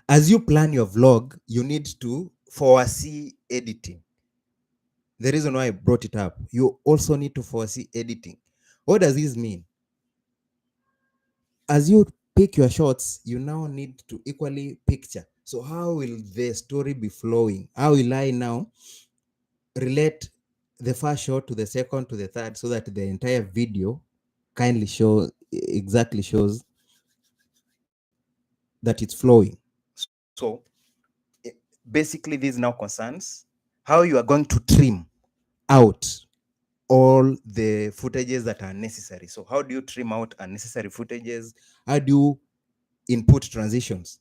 as you plan your vlog, you need to foresee editing. The reason why I brought it up, you also need to foresee editing. What does this mean? As you pick your shots, you now need to equally picture. So how will the story be flowing? How will I now relate the first shot to the second to the third, so that the entire video exactly shows that it's flowing? So basically, this now concerns how you are going to trim out all the footages that are necessary. So how do you trim out unnecessary footages? How do you input transitions?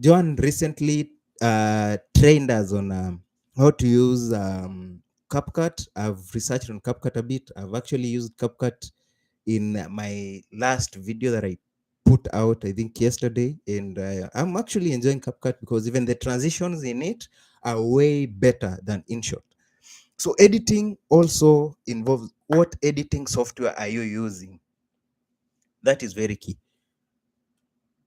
John recently trained us on how to use CapCut. I've researched on CapCut a bit. I've actually used CapCut in my last video that I put out, I think yesterday, and I'm actually enjoying CapCut because even the transitions in it are way better than InShot. So editing also involves, what editing software are you using? That is very key.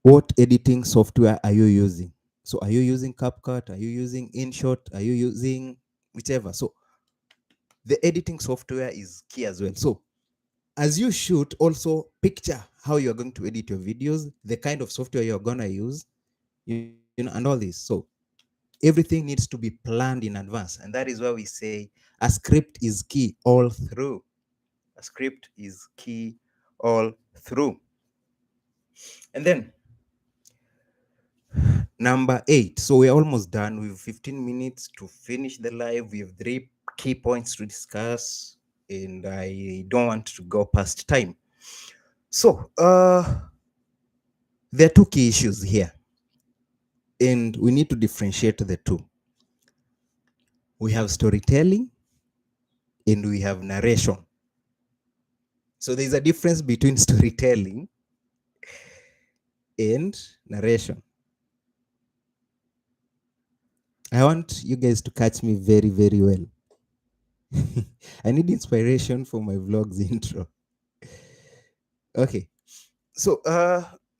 What editing software are you using? So are you using CapCut? Are you using InShot? Are you using whichever? So the editing software is key as well. So as you shoot, also picture how you're going to edit your videos, the kind of software you're gonna use, and all this. So everything needs to be planned in advance, and that is why we say a script is key all through. A script is key all through. And then number 8. So we're almost done. We have 15 minutes to finish the live. We have 3 key points to discuss, and I don't want to go past time. So there are 2 key issues here, and we need to differentiate the two. we have storytelling, and we have narration. So there's a difference between storytelling and narration. I want you guys to catch me very, very well. I need inspiration for my vlog's intro. Okay. So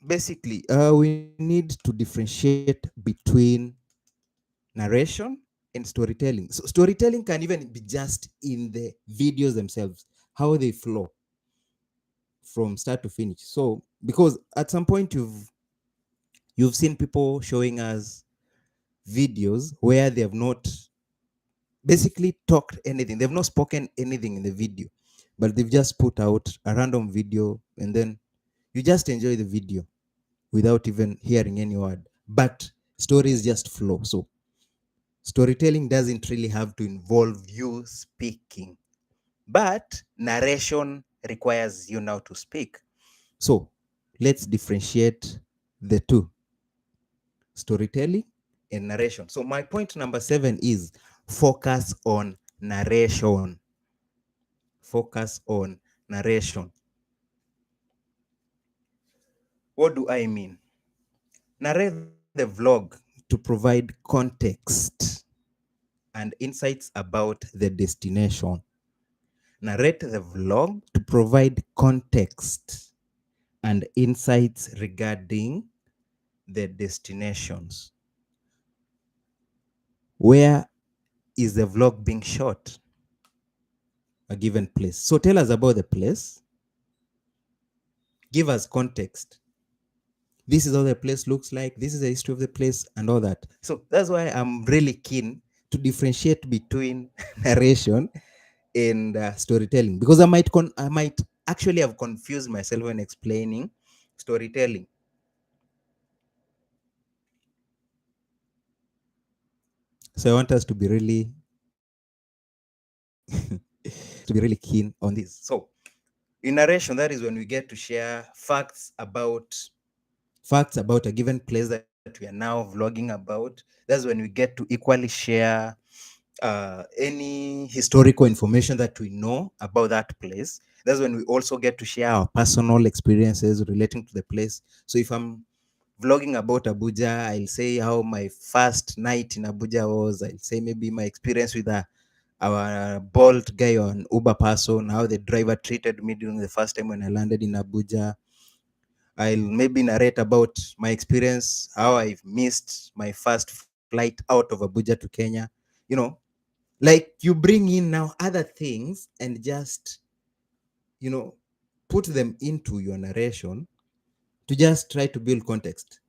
basically we need to differentiate between narration and storytelling. So storytelling can even be just in the videos themselves, how they flow from start to finish. So because at some point you've seen people showing us videos where they have not basically talked anything. They've not spoken anything in the video, but they've just put out a random video and then you just enjoy the video without even hearing any word. But stories just flow. So storytelling doesn't really have to involve you speaking, but narration requires you now to speak. So let's differentiate the two, storytelling and narration. So my point number 7 is focus on narration. Focus on narration. What do I mean? Narrate the vlog to provide context and insights about the destination. Narrate the vlog to provide context and insights regarding the destinations. Where is the vlog being shot? A given place. So tell us about the place. Give us context. This is how the place looks like. This is the history of the place and all that. So that's why I'm really keen to differentiate between narration and storytelling, because I might actually have confused myself when explaining storytelling. So I want us to be really keen on this. So in narration, that is when we get to share facts about a given place that we are now vlogging about. That's when we get to equally share any historical information that we know about that place. That's when we also get to share our personal experiences relating to the place. So if I'm vlogging about Abuja, I'll say how my first night in Abuja was. I'll say maybe my experience with our Bolt guy on Uber person, how the driver treated me during the first time when I landed in Abuja. I'll maybe narrate about my experience, how I've missed my first flight out of Abuja to Kenya. You know, like you bring in now other things and just, you know, put them into your narration to just try to build context.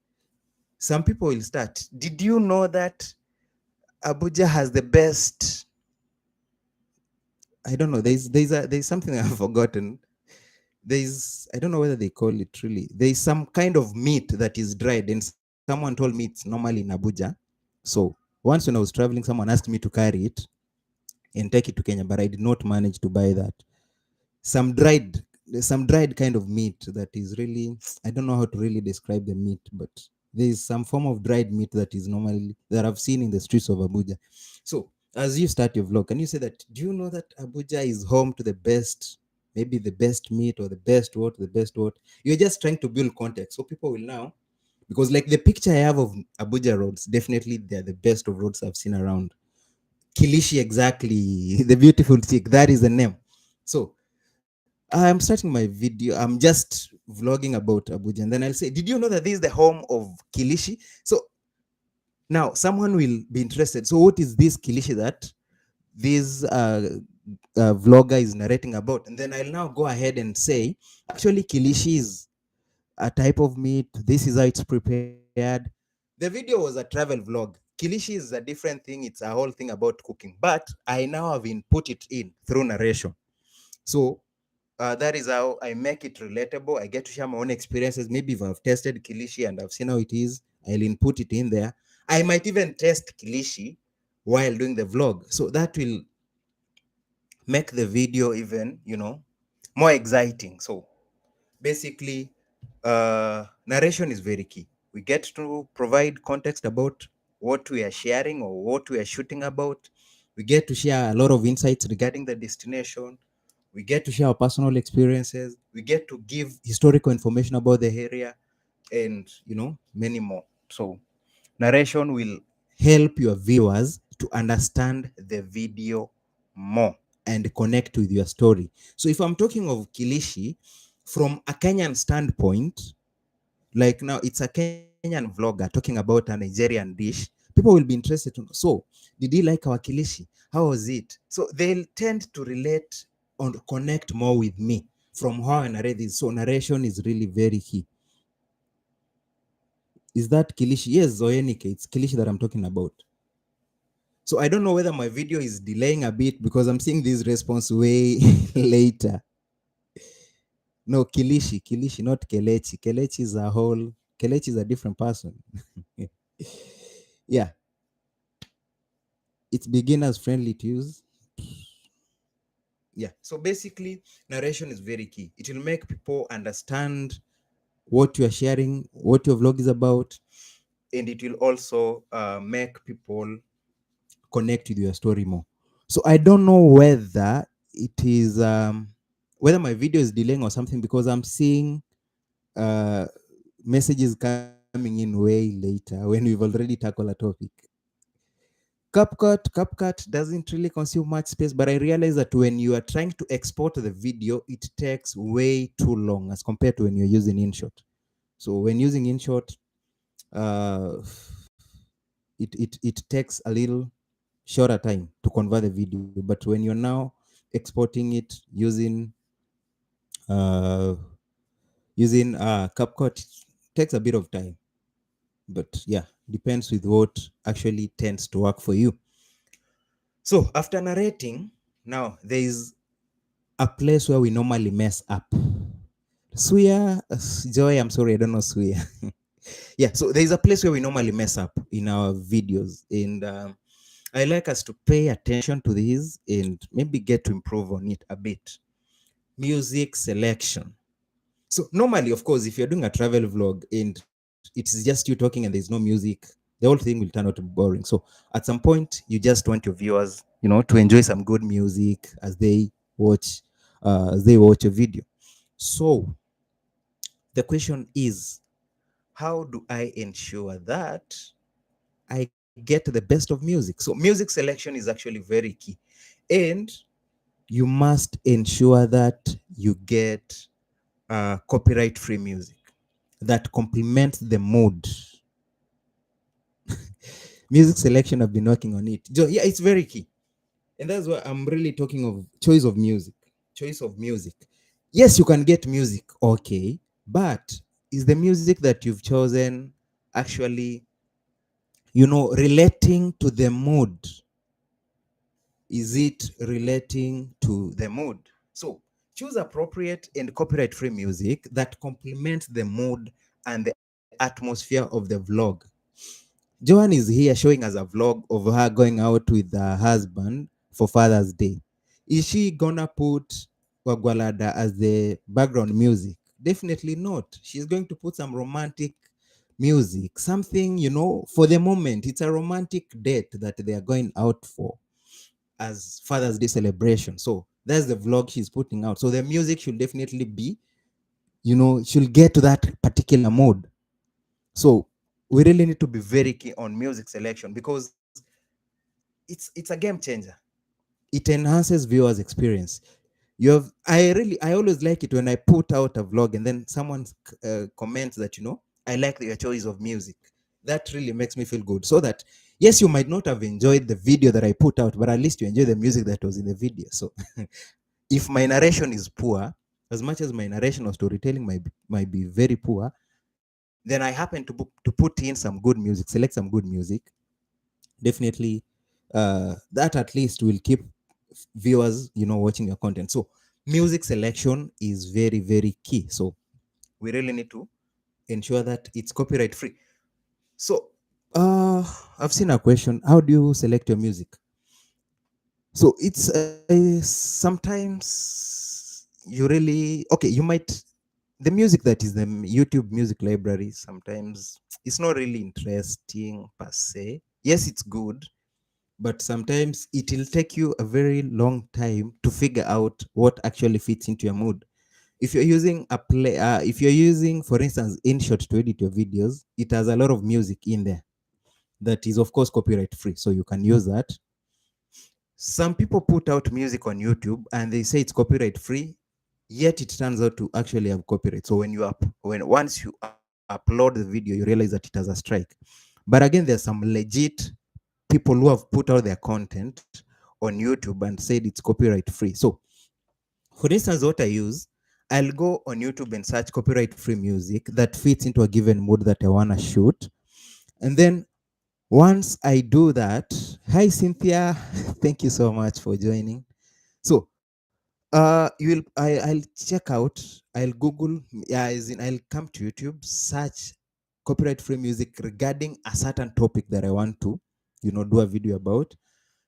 Some people will start, did you know that Abuja has the best, I don't know, there's something I've forgotten. There's, I don't know whether they call it really, there's some kind of meat that is dried and someone told me it's normally in Abuja. So once when I was traveling, someone asked me to carry it and take it to Kenya, but I did not manage to buy that. Some dried, some dried kind of meat that is really, I don't know how to really describe the meat, but there is some form of dried meat that is normally that I've seen in the streets of Abuja. So as you start your vlog, can you say that, do you know that Abuja is home to the best, maybe the best meat or the best what, the best what? You're just trying to build context so people will now, because like the picture I have of Abuja roads, definitely they're the best of roads I've seen around. Kilishi, exactly. The beautiful chick, that is the name. So I'm starting my video. I'm just vlogging about Abuja, and then I'll say, "Did you know that this is the home of Kilishi?" So now someone will be interested. So what is this Kilishi that this vlogger is narrating about? And then I'll now go ahead and say, actually, Kilishi is a type of meat. This is how it's prepared. The video was a travel vlog. Kilishi is a different thing. It's a whole thing about cooking. But I now have input it in through narration. So that is how I make it relatable. I get to share my own experiences. Maybe if I've tested Kilishi and I've seen how it is, I'll input it in there. I might even test Kilishi while doing the vlog. So that will make the video even, you know, more exciting. So basically, narration is very key. We get to provide context about what we are sharing or what we are shooting about. We get to share a lot of insights regarding the destination. We get to share our personal experiences. We get to give historical information about the area, and many more. So narration will help your viewers to understand the video more and connect with your story. So if I'm talking of Kilishi from a Kenyan standpoint, like now it's a Kenyan vlogger talking about a Nigerian dish, people will be interested to know. So, did he like our Kilishi? How was it? So they'll tend to relate or connect more with me from how I narrate this. So narration is really very key. Is that Kilishi? Yes, Zoyenike, it's Kilishi that I'm talking about. So I don't know whether my video is delaying a bit because I'm seeing this response way later. No, Kilishi, not Kelechi. Kelechi is a different person. Yeah, it's beginners friendly to use. Yeah, so basically, narration is very key. It will make people understand what you are sharing, what your vlog is about, and it will also make people connect with your story more. So I don't know whether it is whether my video is delaying or something because I'm seeing uh, messages coming in way later when we've already tackled a topic. CapCut doesn't really consume much space, but I realize that when you are trying to export the video, it takes way too long as compared to when you're using InShot. So when using InShot, uh, it takes a little shorter time to convert the video. But when you're now exporting it uh, using CapCut, it takes a bit of time. But yeah, depends with what actually tends to work for you. So after narrating, now there is a place where we normally mess up. Suya, Joy, I'm sorry, I don't know Suya. Yeah, so there is a place where we normally mess up in our videos, and I like us to pay attention to this and maybe get to improve on it a bit. Music selection. So normally, of course, if you're doing a travel vlog and it's just you talking and there's no music, the whole thing will turn out to be boring. So at some point, you just want your viewers, to enjoy some good music watch, as they watch a video. So the question is, how do I ensure that I get the best of music? So music selection is actually very key, and you must ensure that you get copyright-free music that complements the mood. Music selection, I've been working on it. Yeah, it's very key. And that's why I'm really talking of choice of music. Choice of music. Yes, you can get music, okay, but is the music that you've chosen actually, relating to the mood? Is it relating to the mood? So choose appropriate and copyright-free music that complements the mood and the atmosphere of the vlog. Joanne is here showing us a vlog of her going out with her husband for Father's Day. Is she gonna put Wagwalada as the background music? Definitely not. She's going to put some romantic music, something, for the moment. It's a romantic date that they are going out for as Father's Day celebration. So that's the vlog she's putting out. So the music should definitely be, should get to that particular mood. So we really need to be very key on music selection because it's a game changer. It enhances viewers' experience. I always like it when I put out a vlog and then someone comments that I like your choice of music. That really makes me feel good. So that yes, you might not have enjoyed the video that I put out, but at least you enjoy the music that was in the video. So if my narration is poor, as much as my narration or storytelling might be very poor, then I happen to put in some good music, select some good music. Definitely, that at least will keep viewers, watching your content. So music selection is very, very key. So we really need to ensure that it's copyright free. So I've seen a question: how do you select your music? So it's sometimes you really okay. You might the music that is the YouTube music library sometimes it's not really interesting per se. Yes, it's good, but sometimes it will take you a very long time to figure out what actually fits into your mood. If you're using if you're using, for instance, InShot to edit your videos, it has a lot of music in there that is, of course, copyright free, so you can use that. Some people put out music on YouTube and they say it's copyright free, yet it turns out to actually have copyright. So when you when once you upload the video, you realize that it has a strike. But again, there's some legit people who have put out their content on YouTube and said it's copyright free. So for instance, what I use, I'll go on YouTube and search copyright free music that fits into a given mood that I want to shoot. And then once I do that, hi Cynthia, thank you so much for joining. So I'll check out, I'll Google, yeah, as in I'll come to YouTube, search copyright free music regarding a certain topic that I want to, do a video about.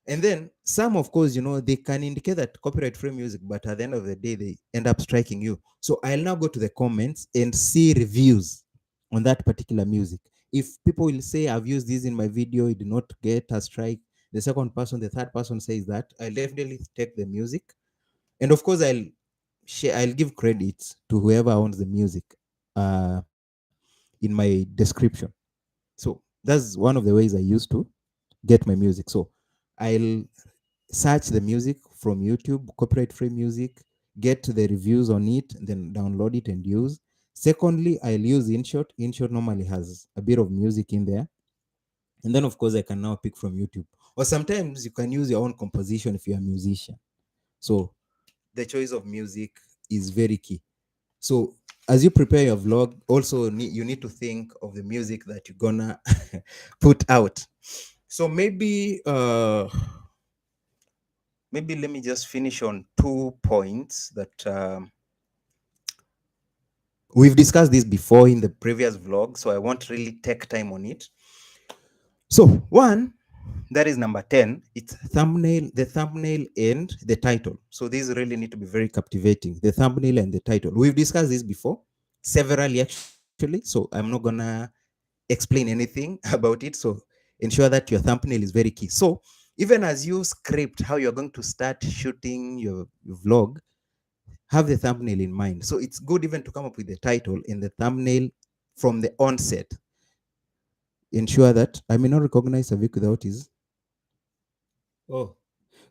And then some, of course, they can indicate that copyright free music, but at the end of the day, they end up striking you. So I'll now go to the comments and see reviews on that particular music. If people will say, I've used this in my video, it did not get a strike, the second person, the third person says that, I'll definitely take the music. And of course, I'll give credit to whoever owns the music uh, in my description. So that's one of the ways I used to get my music. So I'll search the music from YouTube, copyright free music, get the reviews on it, then download it and use. Secondly, I'll use InShot. InShot normally has a bit of music in there. And then, of course, I can now pick from YouTube. Or sometimes you can use your own composition if you're a musician. So the choice of music is very key. So as you prepare your vlog, also you need to think of the music that you're gonna put out. So maybe let me just finish on 2 points that we've discussed this before in the previous vlog, so I won't really take time on it. So one, that is number 10, it's the thumbnail and the title. So these really need to be very captivating, the thumbnail and the title. We've discussed this before severally, actually, so I'm not gonna explain anything about it. So ensure that your thumbnail is very key. So even as you script how you're going to start shooting your vlog, have the thumbnail in mind. So it's good even to come up with the title and the thumbnail from the onset. Ensure that I may not recognize Savik without his. Oh,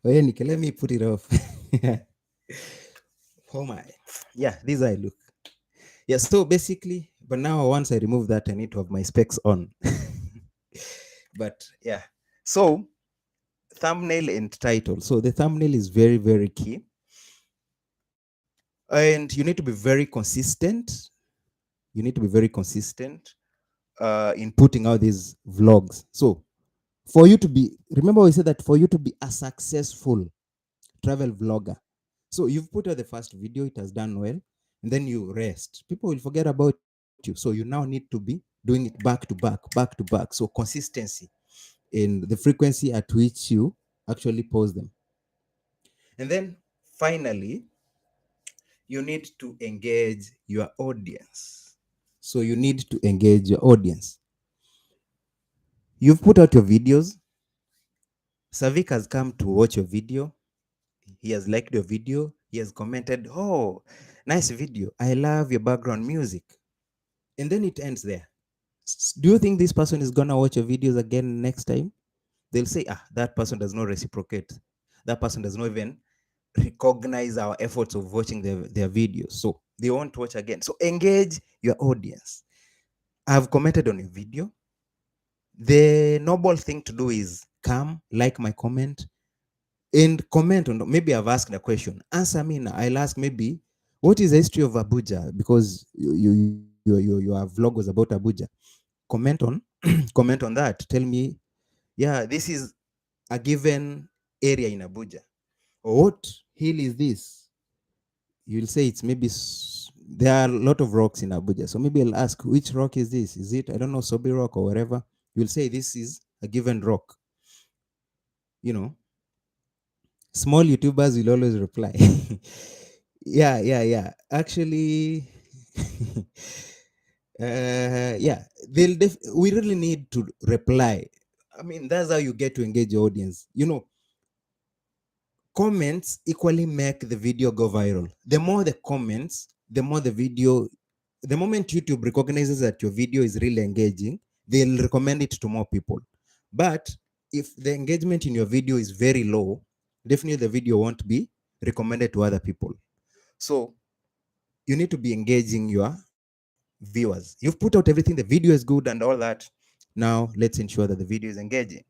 yeah, Nick, let me put it off. Oh my, yeah, this I look. Yeah, so basically, but now once I remove that, I need to have my specs on. But yeah, so thumbnail and title. So the thumbnail is very, very key. And you need to be very consistent. You need to be very consistent in putting out these vlogs. So for you to be, remember we said that for you to be a successful travel vlogger, so you've put out the first video, it has done well, and then you rest. People will forget about you. So you now need to be doing it back to back, back to back. So consistency in the frequency at which you actually post them. And then finally, you need to engage your audience. So you need to engage your audience. You've put out your videos. Savik has come to watch your video. He has liked your video. He has commented, oh, nice video. I love your background music. And then it ends there. Do you think this person is going to watch your videos again next time? They'll say, that person does not reciprocate. That person does not even recognize our efforts of watching their videos. So they won't watch again. So engage your audience. I've commented on your video. The noble thing to do is come, like my comment, and comment on. Maybe I've asked a question. Answer me now. I'll ask maybe, what is the history of Abuja? Because your vlog was about Abuja. Comment on comment on that. Tell me, yeah, this is a given area in Abuja. Or what hill is this? You'll say it's maybe there are a lot of rocks in Abuja. So maybe I'll ask, which rock is this? Is it, I don't know, Sobi Rock or whatever? You'll say this is a given rock. Small YouTubers will always reply. Yeah. Actually, yeah, we really need to reply. I mean, that's how you get to engage your audience. You know, comments equally make the video go viral. The more the comments, the more the video, the moment YouTube recognizes that your video is really engaging, they'll recommend it to more people. But if the engagement in your video is very low, definitely the video won't be recommended to other people. So you need to be engaging your viewers. You've put out everything, the video is good and all that. Now let's ensure that the video is engaging.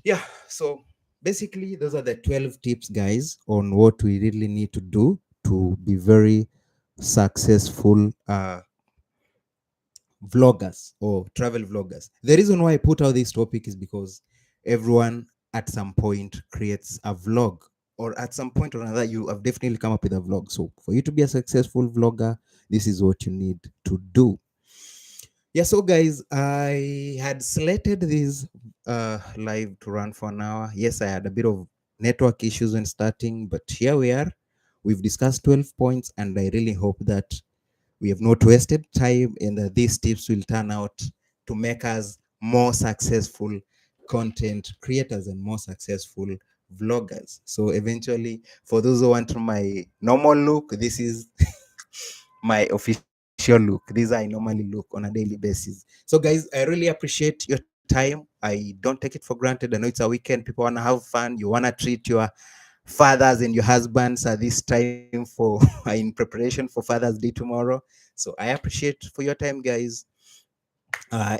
Yeah, so basically those are the 12 tips, guys, on what we really need to do to be very successful vloggers or travel vloggers. The reason why I put out this topic is because everyone at some point creates a vlog, or at some point or another you have definitely come up with a vlog. So for you to be a successful vlogger, this is what you need to do. Yeah, so guys, I had slated this live to run for an hour. Yes, I had a bit of network issues when starting, but here we are. We've discussed 12 points, and I really hope that we have not wasted time, and that these tips will turn out to make us more successful content creators and more successful vloggers. So eventually, for those who want my normal look, this is my official look. These I normally look on a daily basis. So guys, I really appreciate your time. I don't take it for granted. I know it's a weekend. People want to have fun. You want to treat your fathers and your husbands at this time for in preparation for Father's Day tomorrow. So I appreciate for your time, guys.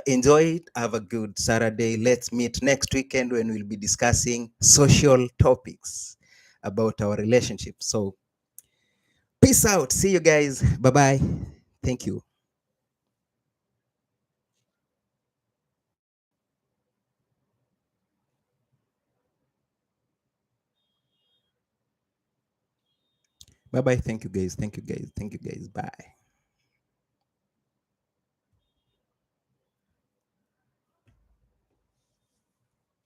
Enjoy it. Have a good Saturday. Let's meet next weekend when we'll be discussing social topics about our relationship. So peace out. See you guys. Bye bye. Thank you. Bye bye. Thank you guys. Thank you guys. Thank you guys. Bye.